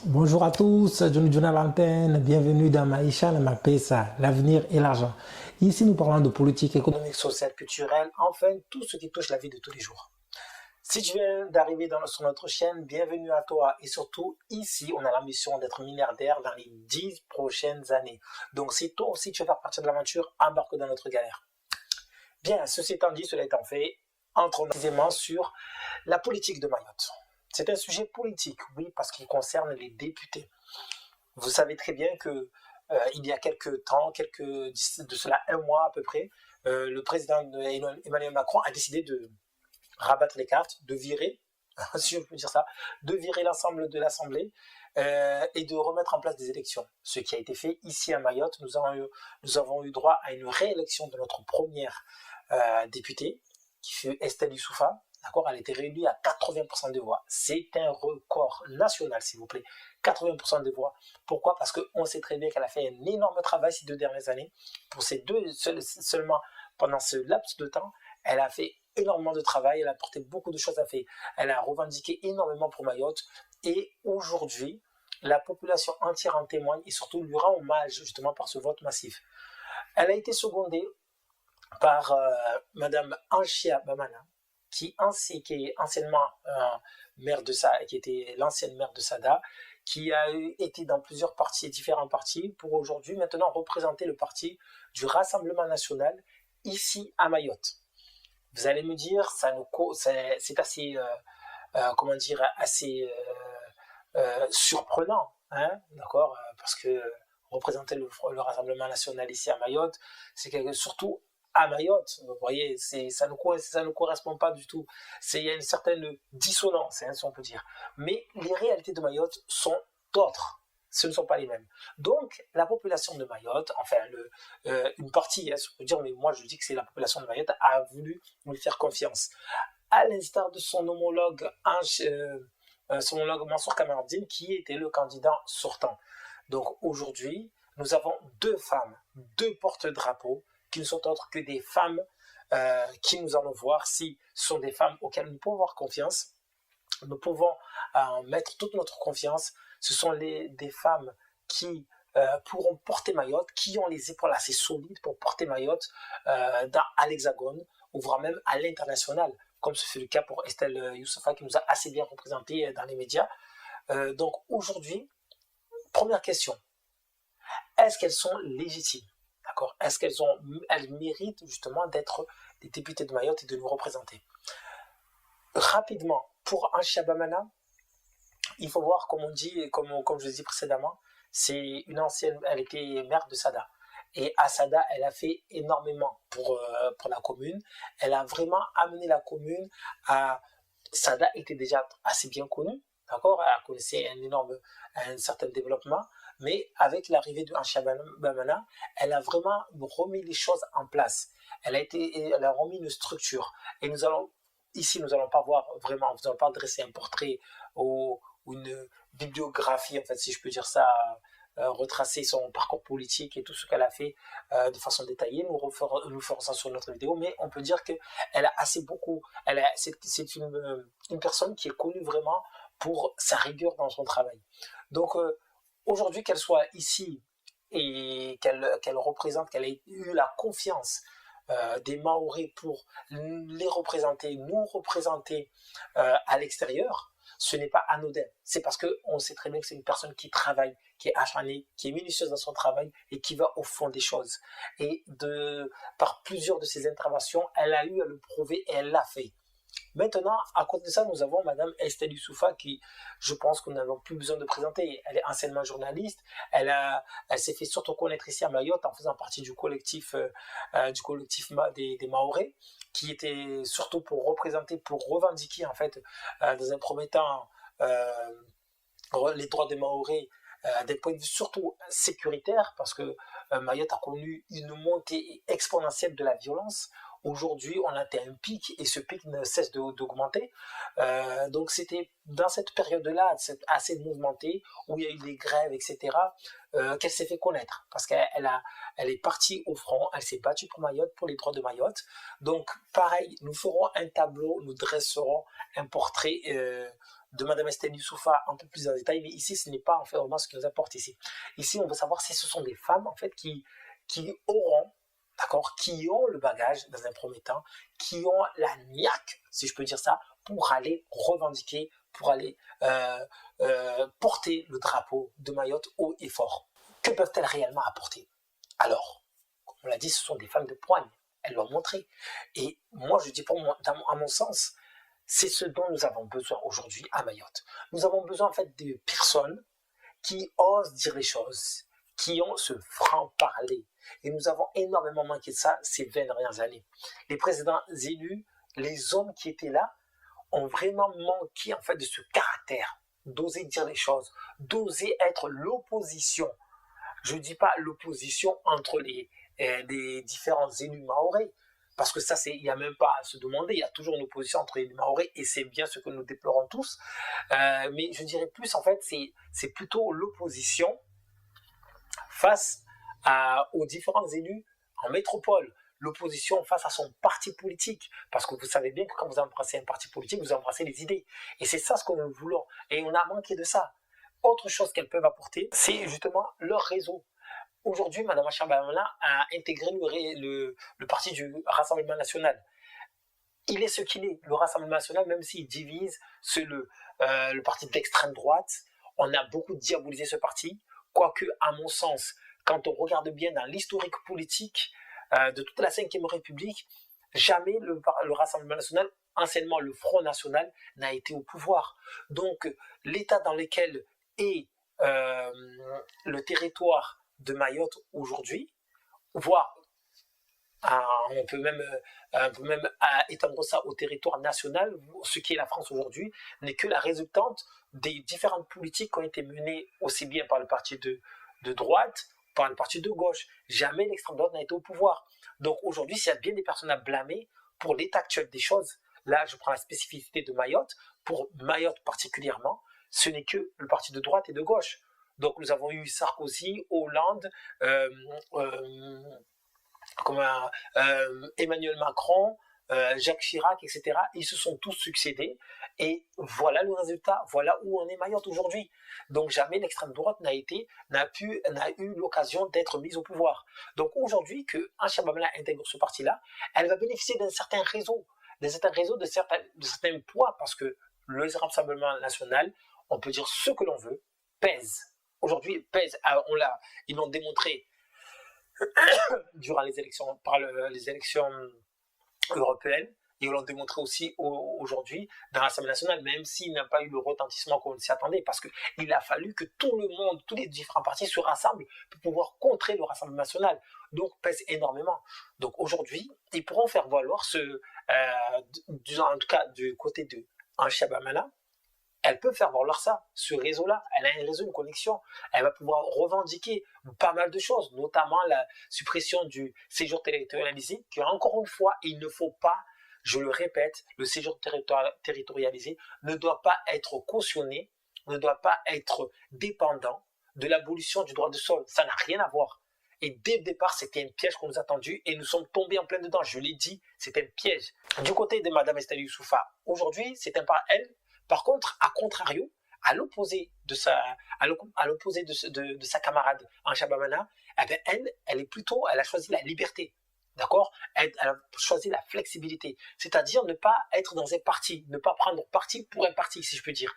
Bonjour à tous, Johnny Jonah l'antenne, bienvenue dans Maïcha Mapesa, l'avenir et l'argent. Ici, nous parlons de politique économique, sociale, culturelle, enfin tout ce qui touche la vie de tous les jours. Si tu viens d'arriver sur notre chaîne, bienvenue à toi. Et surtout, ici, on a l'ambition d'être milliardaire dans les 10 prochaines années. Donc, si toi aussi tu veux faire partie de l'aventure, embarque dans notre galère. Bien, ceci étant dit, cela étant fait, entrons précisément sur la politique de Mayotte. C'est un sujet politique, oui, parce qu'il concerne les députés. Vous savez très bien que il y a quelques temps, de cela un mois à peu près, le président Emmanuel Macron a décidé de rabattre les cartes, de virer, si je peux dire ça, de virer l'ensemble de l'Assemblée et de remettre en place des élections. Ce qui a été fait ici à Mayotte, nous avons eu droit à une réélection de notre première députée, qui fut Estelle Youssoufa. D'accord, elle a été réélue à 80% des voix. C'est un record national, s'il vous plaît. 80% des voix. Pourquoi? Parce qu'on sait très bien qu'elle a fait un énorme travail ces 2 dernières années. Pour ces seulement pendant ce laps de temps, elle a fait énormément de travail, elle a apporté beaucoup de choses à faire. Elle a revendiqué énormément pour Mayotte. Et aujourd'hui, la population entière en témoigne et surtout lui rend hommage justement par ce vote massif. Elle a été secondée par Madame Anchia Bamana, qui est anciennement maire de Sada, qui était l'ancienne maire de Sada, qui a été dans plusieurs partis, différents partis, pour aujourd'hui maintenant représenter le parti du Rassemblement national ici à Mayotte. Vous allez me dire, c'est assez, comment dire, assez surprenant, hein, d'accord, parce que représenter le Rassemblement national ici à Mayotte, c'est surtout à Mayotte, vous voyez, ça ne correspond pas du tout. Il y a une certaine dissonance, hein, si on peut dire. Mais les réalités de Mayotte sont d'autres. Ce ne sont pas les mêmes. Donc, la population de Mayotte, enfin, une partie, hein, si on peut dire, mais moi je dis que c'est la population de Mayotte, a voulu lui faire confiance. À l'instar de son homologue Mansour Kamardine, qui était le candidat sortant. Donc aujourd'hui, nous avons deux femmes, deux porte-drapeaux, qui ne sont autres que des femmes qui nous allons voir si ce sont des femmes auxquelles nous pouvons avoir confiance. Nous pouvons mettre toute notre confiance. Ce sont des femmes qui pourront porter Mayotte, qui ont les épaules assez solides pour porter Mayotte à l'Hexagone, ou voire même à l'international, comme ce fut le cas pour Estelle Youssoufa, qui nous a assez bien représentés dans les médias. Donc aujourd'hui, première question, est-ce qu'elles sont légitimes? D'accord? Est-ce qu'elles méritent justement d'être des députés de Mayotte et de nous représenter? Rapidement, pour Anchia Bamana, il faut voir, comme on dit, comme je l'ai dit précédemment, c'est une ancienne, elle était maire de Sada. Et à Sada, elle a fait énormément pour la commune. Elle a vraiment amené la commune à... Sada était déjà assez bien connue, d'accord? Elle connaissait un certain développement. Mais avec l'arrivée de Anchia Bamana, elle a vraiment remis les choses en place. Elle a remis une structure. Et nous allons pas voir vraiment, nous allons pas dresser un portrait ou une bibliographie, en fait, si je peux dire ça, retracer son parcours politique et tout ce qu'elle a fait de façon détaillée. Nous ferons ça sur notre vidéo, mais on peut dire qu'elle a assez beaucoup. C'est une personne qui est connue vraiment pour sa rigueur dans son travail. Donc aujourd'hui, qu'elle soit ici et qu'elle représente, qu'elle ait eu la confiance des Mahorais pour les représenter, nous représenter à l'extérieur, ce n'est pas anodin. C'est parce qu'on sait très bien que c'est une personne qui travaille, qui est acharnée, qui est minutieuse dans son travail et qui va au fond des choses. Et par plusieurs de ses interventions, elle a eu à le prouver et elle l'a fait. Maintenant, à côté de ça, nous avons Madame Estelle Youssoufa qui, je pense que nous n'avons plus besoin de présenter. Elle est anciennement journaliste. Elle s'est fait surtout connaître ici à Mayotte en faisant partie du collectif des Mahorais, qui était surtout pour représenter, pour revendiquer en fait, dans un premier temps, les droits des Mahorais d'un point de vue surtout sécuritaire, parce que Mayotte a connu une montée exponentielle de la violence. Aujourd'hui, on a atteint un pic et ce pic ne cesse d'augmenter. Donc c'était dans cette période-là, assez mouvementée, où il y a eu des grèves, etc., qu'elle s'est fait connaître. Parce elle est partie au front, elle s'est battue pour Mayotte, pour les droits de Mayotte. Donc pareil, nous ferons un tableau, nous dresserons un portrait de Madame Estelle Youssoufa un peu plus en détail, mais ici, ce n'est pas en fait vraiment ce qui nous importe ici. Ici, on veut savoir si ce sont des femmes en fait qui auront, d'accord, qui ont le bagage dans un premier temps, qui ont la niaque, si je peux dire ça, pour aller revendiquer, pour aller porter le drapeau de Mayotte haut et fort. Que peuvent-elles réellement apporter? Alors, comme on l'a dit, ce sont des femmes de poigne. Elles l'ont montré. Et moi, je dis à mon sens, c'est ce dont nous avons besoin aujourd'hui à Mayotte. Nous avons besoin en fait de personnes qui osent dire les choses, qui ont ce franc-parler. Et nous avons énormément manqué de ça ces 20 dernières années. Les présidents élus, les hommes qui étaient là, ont vraiment manqué en fait de ce caractère, d'oser dire les choses, d'oser être l'opposition. Je ne dis pas l'opposition entre les différents élus mahorais, parce que ça, il n'y a même pas à se demander, il y a toujours une opposition entre les élus mahorais, et c'est bien ce que nous déplorons tous. Mais je dirais plus, en fait, c'est plutôt l'opposition face aux différents élus en métropole, l'opposition face à son parti politique, parce que vous savez bien que quand vous embrassez un parti politique, vous embrassez les idées, et c'est ça ce que nous voulons, et on a manqué de ça. Autre chose qu'elles peuvent apporter, c'est justement leur réseau. Aujourd'hui, Mme Acha Babamana a intégré le parti du Rassemblement national. Il est ce qu'il est, le Rassemblement national, même s'il divise, c'est le parti d'extrême droite. On a beaucoup diabolisé ce parti, quoique, à mon sens, quand on regarde bien dans l'historique politique de toute la Ve République, jamais le Rassemblement national, anciennement le Front national, n'a été au pouvoir. Donc, l'état dans lequel est le territoire de Mayotte aujourd'hui, voire on peut même étendre ça au territoire national, ce qui est la France aujourd'hui, n'est que la résultante des différentes politiques qui ont été menées aussi bien par le parti de droite, par le parti de gauche. Jamais l'extrême droite n'a été au pouvoir. Donc aujourd'hui, s'il y a bien des personnes à blâmer pour l'état actuel des choses, là je prends la spécificité de Mayotte, pour Mayotte particulièrement, ce n'est que le parti de droite et de gauche. Donc nous avons eu Sarkozy, Hollande, Emmanuel Macron, Jacques Chirac, etc. Ils se sont tous succédés et voilà le résultat, voilà où on est Mayotte aujourd'hui. Donc jamais l'extrême droite n'a eu l'occasion d'être mise au pouvoir. Donc aujourd'hui que Acha Babamana intègre ce parti-là, elle va bénéficier d'un certain réseau, de certains poids, parce que le Rassemblement national, on peut dire ce que l'on veut, pèse. Aujourd'hui, pèse. Ils l'ont démontré durant les élections, les élections européennes, et ils l'ont démontré aussi aujourd'hui dans l'Assemblée nationale, même s'il n'a pas eu le retentissement qu'on s'y attendait, parce qu'il a fallu que tout le monde, tous les différents partis se rassemblent pour pouvoir contrer le Rassemblement national. Donc, pèse énormément. Donc aujourd'hui, ils pourront faire valoir en tout cas du côté de Acha Babamana, elle peut faire valoir ça, ce réseau-là. Elle a un réseau, une connexion. Elle va pouvoir revendiquer pas mal de choses, notamment la suppression du séjour territorialisé, qui encore une fois, il ne faut pas, je le répète, le séjour territorialisé ne doit pas être cautionné, ne doit pas être dépendant de l'abolition du droit de sol. Ça n'a rien à voir. Et dès le départ, c'était un piège qu'on nous a tendu et nous sommes tombés en plein dedans. Je l'ai dit, c'était un piège. Du côté de Mme Estelle Youssoufa, aujourd'hui, c'est un pas elle. Par contre, à contrario, à l'opposé de sa camarade Acha Babamana, eh bien elle a choisi la liberté, d'accord? Elle a choisi la flexibilité, c'est-à-dire ne pas être dans un parti, ne pas prendre parti pour un parti, si je peux dire.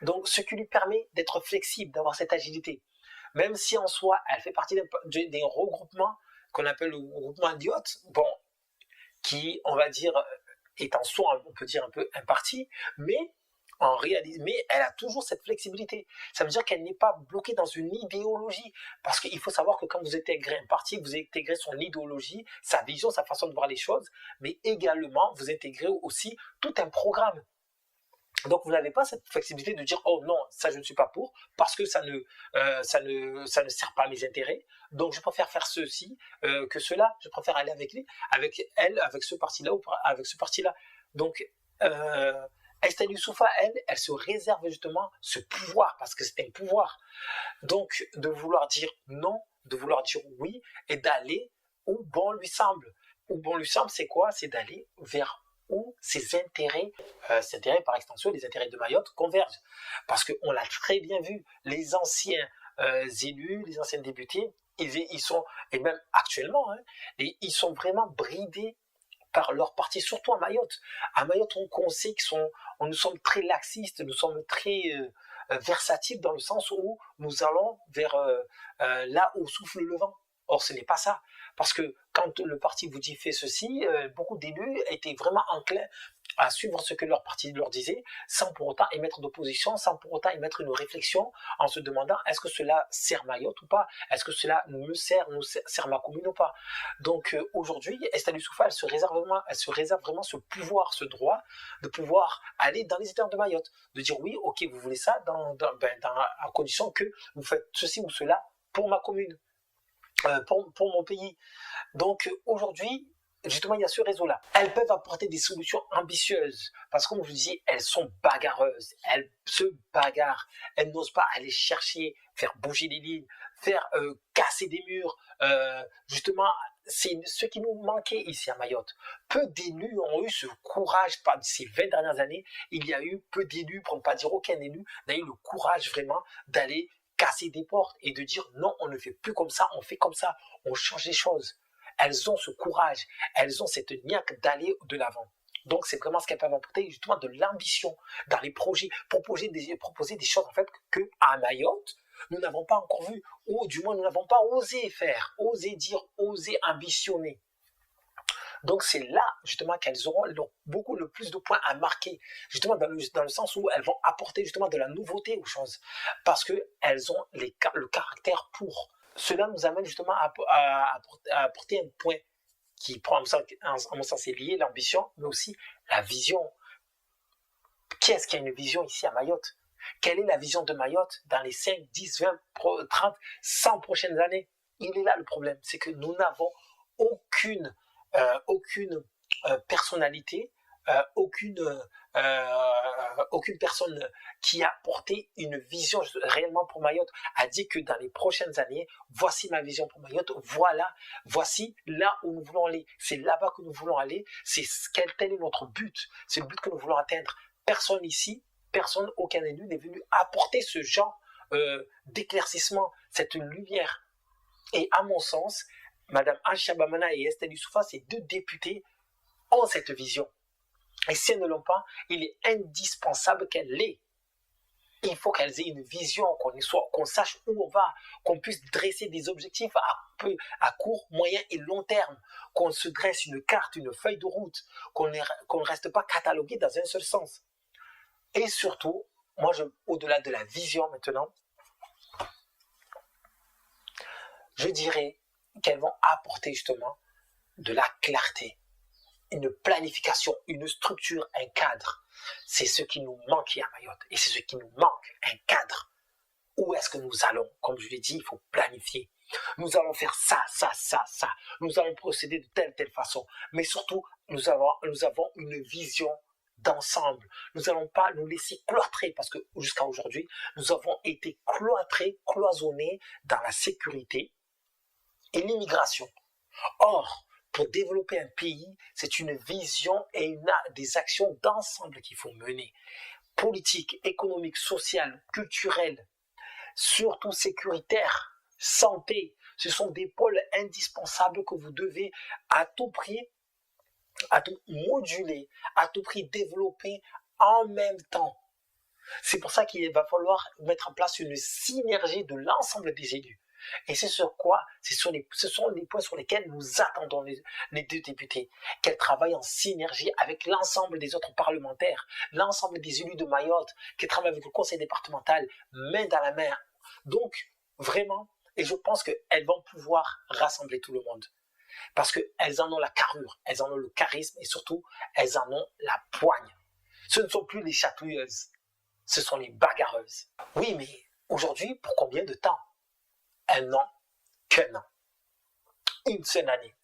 Donc, ce qui lui permet d'être flexible, d'avoir cette agilité. Même si en soi, elle fait partie d'un regroupement qu'on appelle le regroupement idiote, bon, qui, on va dire, est en soi, on peut dire un peu un parti, mais elle a toujours cette flexibilité. Ça veut dire qu'elle n'est pas bloquée dans une idéologie. Parce qu'il faut savoir que quand vous intégrez un parti, vous intégrez son idéologie, sa vision, sa façon de voir les choses, mais également, vous intégrez aussi tout un programme. Donc vous n'avez pas cette flexibilité de dire oh non, ça je ne suis pas pour parce que ça ne sert pas à mes intérêts. Donc je préfère faire ceci que cela. Je préfère aller avec ce parti-là ou avec ce parti-là. Donc Estelle Youssoufa, elle se réserve justement ce pouvoir parce que c'est un pouvoir. Donc de vouloir dire non, de vouloir dire oui et d'aller où bon lui semble. Où bon lui semble, c'est quoi? C'est d'aller vers où ces intérêts par extension, les intérêts de Mayotte convergent. Parce qu'on l'a très bien vu, les anciens élus, les anciens députés, ils sont, et même actuellement, hein, ils sont vraiment bridés par leur parti, surtout à Mayotte. À Mayotte, on sait nous sommes très laxistes, nous sommes très versatiles dans le sens où nous allons vers là où souffle le vent. Or, ce n'est pas ça. Parce que quand le parti vous dit fait ceci, beaucoup d'élus étaient vraiment enclins à suivre ce que leur parti leur disait, sans pour autant émettre d'opposition, sans pour autant émettre une réflexion en se demandant est-ce que cela sert Mayotte ou pas, est-ce que cela nous sert ma commune ou pas. Donc aujourd'hui, Estelle Youssoupha, elle se réserve vraiment ce pouvoir, ce droit de pouvoir aller dans les États de Mayotte, de dire oui, ok, vous voulez ça, à condition que vous faites ceci ou cela pour ma commune, pour mon pays. Donc aujourd'hui, justement, il y a ce réseau-là. Elles peuvent apporter des solutions ambitieuses parce que, comme je vous dis, elles sont bagarreuses. Elles se bagarrent. Elles n'osent pas aller chercher, faire bouger les lignes, faire casser des murs. Justement, c'est ce qui nous manquait ici à Mayotte. Peu d'élus ont eu ce courage, par ces 20 dernières années, il y a eu peu d'élus, pour ne pas dire aucun élu, n'a eu le courage vraiment d'aller casser des portes et de dire non, on ne fait plus comme ça, on fait comme ça, on change les choses. Elles ont ce courage, elles ont cette niaque d'aller de l'avant. Donc c'est vraiment ce qu'elles peuvent apporter, justement de l'ambition dans les projets, proposer des choses en fait que à Mayotte, nous n'avons pas encore vu, ou du moins nous n'avons pas osé faire, osé dire, osé ambitionner. Donc c'est là justement qu'elles auront beaucoup le plus de points à marquer, justement dans le sens où elles vont apporter justement de la nouveauté aux choses, parce qu'elles ont le caractère pour. Cela nous amène justement à apporter un point qui, à mon sens, est lié, l'ambition, mais aussi la vision. Qui est-ce qui a une vision ici à Mayotte? Quelle est la vision de Mayotte dans les 5, 10, 20, 30, 100 prochaines années? Il est là le problème, c'est que nous n'avons aucune personnalité, aucune personne qui a porté une vision réellement pour Mayotte a dit que dans les prochaines années, voici ma vision pour Mayotte, voici là où nous voulons aller, c'est là-bas que nous voulons aller, tel est notre but, c'est le but que nous voulons atteindre. Personne ici, aucun élu n'est venu apporter ce genre d'éclaircissement, cette lumière. Et à mon sens, Madame Aïcha Bamana et Estelle Youssoupha, ces deux députés, ont cette vision. Et si elles ne l'ont pas, il est indispensable qu'elles l'aient. Il faut qu'elles aient une vision, qu'on sache où on va, qu'on puisse dresser des objectifs à court, moyen et long terme, qu'on se dresse une carte, une feuille de route, qu'on ne reste pas catalogué dans un seul sens. Et surtout, moi, au-delà de la vision maintenant, je dirais qu'elles vont apporter justement de la clarté, une planification, une structure, un cadre. C'est ce qui nous manquait à Mayotte et c'est ce qui nous manque, un cadre. Où est-ce que nous allons? Comme je l'ai dit, il faut planifier. Nous allons faire ça. Nous allons procéder de telle façon. Mais surtout, nous avons une vision d'ensemble. Nous n'allons pas nous laisser cloîtrer parce que jusqu'à aujourd'hui, nous avons été cloisonnés dans la sécurité et l'immigration. Or, pour développer un pays, c'est une vision et des actions d'ensemble qu'il faut mener. Politique, économique, sociale, culturelle, surtout sécuritaire, santé. Ce sont des pôles indispensables que vous devez à tout prix, à tout moduler, à tout prix développer en même temps. C'est pour ça qu'il va falloir mettre en place une synergie de l'ensemble des élus. Et c'est sur quoi, ce sont les points sur lesquels nous attendons les deux députés, qu'elles travaillent en synergie avec l'ensemble des autres parlementaires, l'ensemble des élus de Mayotte, qu'elles travaillent avec le conseil départemental, main dans la main. Donc, vraiment, et je pense qu'elles vont pouvoir rassembler tout le monde. Parce qu'elles en ont la carrure, elles en ont le charisme et surtout, elles en ont la poigne. Ce ne sont plus les chatouilleuses, ce sont les bagarreuses. Oui, mais aujourd'hui, pour combien de temps? Un an, qu'un an, une seule année.